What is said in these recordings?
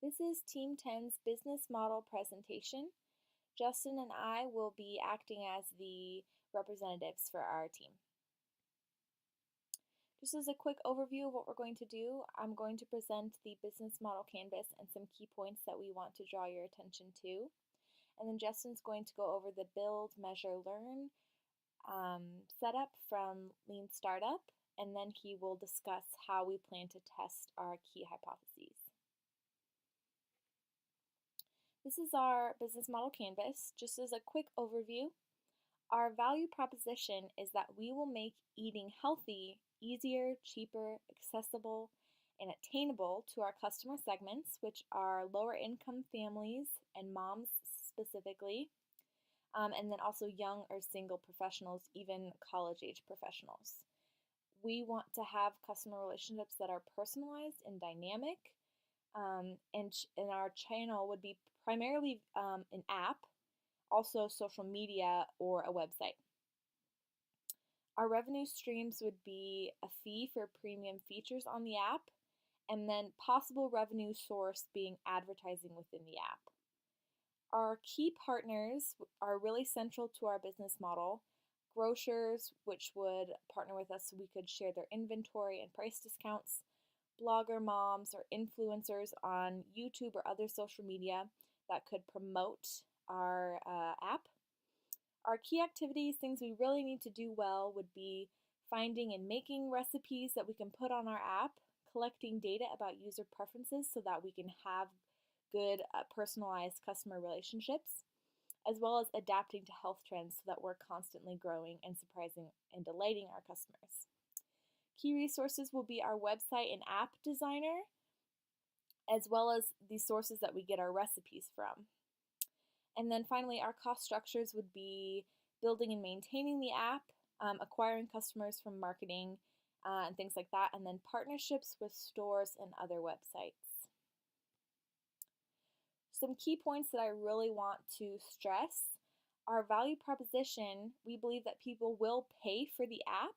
This is Team 10's business model presentation. Justin and I will be acting as the representatives for our team. Just as a quick overview of what we're going to do, I'm going to present the business model canvas and some key points that we want to draw your attention to. And then Justin's going to go over the build, measure, learn setup from Lean Startup, and then he will discuss how we plan to test our key hypotheses. This is our business model canvas. Just as a quick overview, our value proposition is that we will make eating healthy easier, cheaper, accessible, and attainable to our customer segments, which are lower income families and moms specifically, and then also young or single professionals, even college age professionals. We want to have customer relationships that are personalized and dynamic, and our channel would be primarily an app, also social media, or a website. Our revenue streams would be a fee for premium features on the app, and then possible revenue source being advertising within the app. Our key partners are really central to our business model. Grocers, which would partner with us so we could share their inventory and price discounts. Blogger moms or influencers on YouTube or other social media that could promote our app. Our key activities, things we really need to do well, would be finding and making recipes that we can put on our app, collecting data about user preferences so that we can have good personalized customer relationships, as well as adapting to health trends so that we're constantly growing and surprising and delighting our customers. Key resources will be our website and app designer, as well as the sources that we get our recipes from. And then finally, our cost structures would be building and maintaining the app, acquiring customers from marketing, and things like that, and then partnerships with stores and other websites. Some key points that I really want to stress. Our value proposition, we believe that people will pay for the app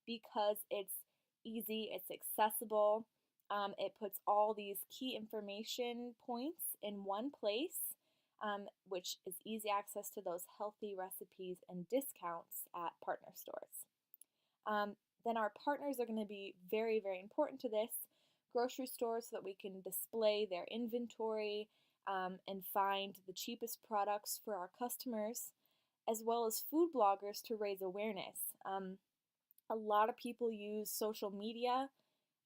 because it's easy, it's accessible, it puts all these key information points in one place, which is easy access to those healthy recipes and discounts at partner stores. Then our partners are going to be very, very important to this. Grocery stores so that we can display their inventory and find the cheapest products for our customers, as well as food bloggers to raise awareness. A lot of people use social media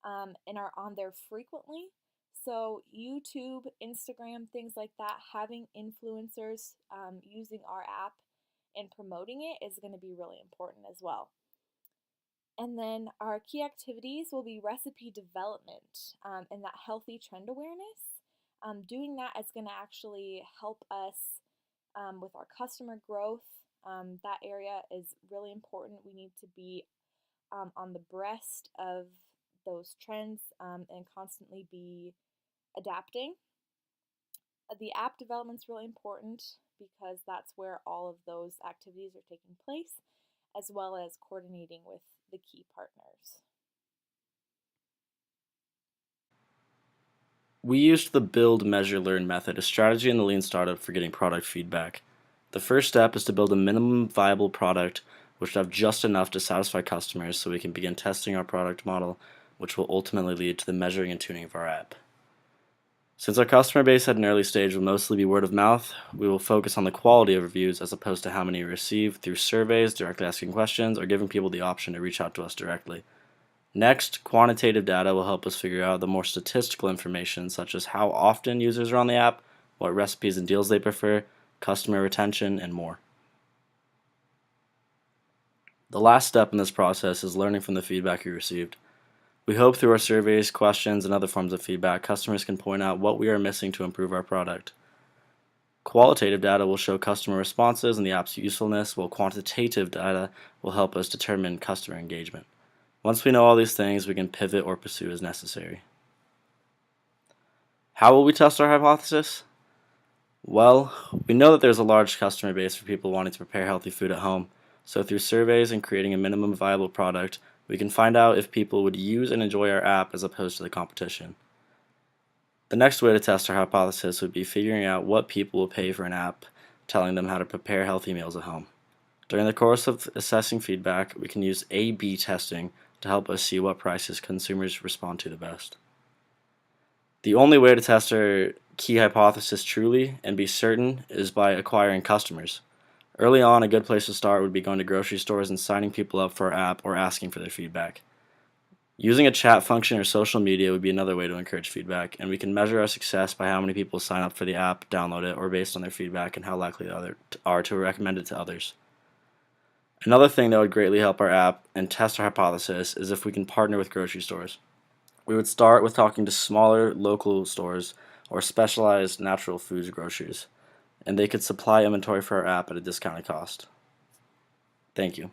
and are on there frequently. So YouTube, Instagram, things like that, having influencers using our app and promoting it is going to be really important as well. And then our key activities will be recipe development and that healthy trend awareness. Doing that is going to actually help us with our customer growth. That area is really important. We need to be on the breast of those trends and constantly be adapting. The app development is really important because that's where all of those activities are taking place, as well as coordinating with the key partners. We used the build, measure, learn method, a strategy in the Lean Startup for getting product feedback. The first step is to build a minimum viable product which would have just enough to satisfy customers so we can begin testing our product model, which will ultimately lead to the measuring and tuning of our app. Since our customer base at an early stage will mostly be word of mouth, we will focus on the quality of reviews as opposed to how many we receive through surveys, directly asking questions, or giving people the option to reach out to us directly. Next, quantitative data will help us figure out the more statistical information, such as how often users are on the app, what recipes and deals they prefer, customer retention, and more. The last step in this process is learning from the feedback we received. We hope through our surveys, questions, and other forms of feedback, customers can point out what we are missing to improve our product. Qualitative data will show customer responses and the app's usefulness, while quantitative data will help us determine customer engagement. Once we know all these things, we can pivot or pursue as necessary. How will we test our hypothesis? Well, we know that there's a large customer base for people wanting to prepare healthy food at home, so through surveys and creating a minimum viable product, we can find out if people would use and enjoy our app as opposed to the competition. The next way to test our hypothesis would be figuring out what people will pay for an app telling them how to prepare healthy meals at home. During the course of assessing feedback, we can use A/B testing to help us see what prices consumers respond to the best. The only way to test our key hypothesis truly and be certain is by acquiring customers. Early on, a good place to start would be going to grocery stores and signing people up for our app or asking for their feedback. Using a chat function or social media would be another way to encourage feedback, and we can measure our success by how many people sign up for the app, download it, or based on their feedback and how likely they are to recommend it to others. Another thing that would greatly help our app and test our hypothesis is if we can partner with grocery stores. We would start with talking to smaller local stores or specialized natural foods grocers, and they could supply inventory for our app at a discounted cost. Thank you.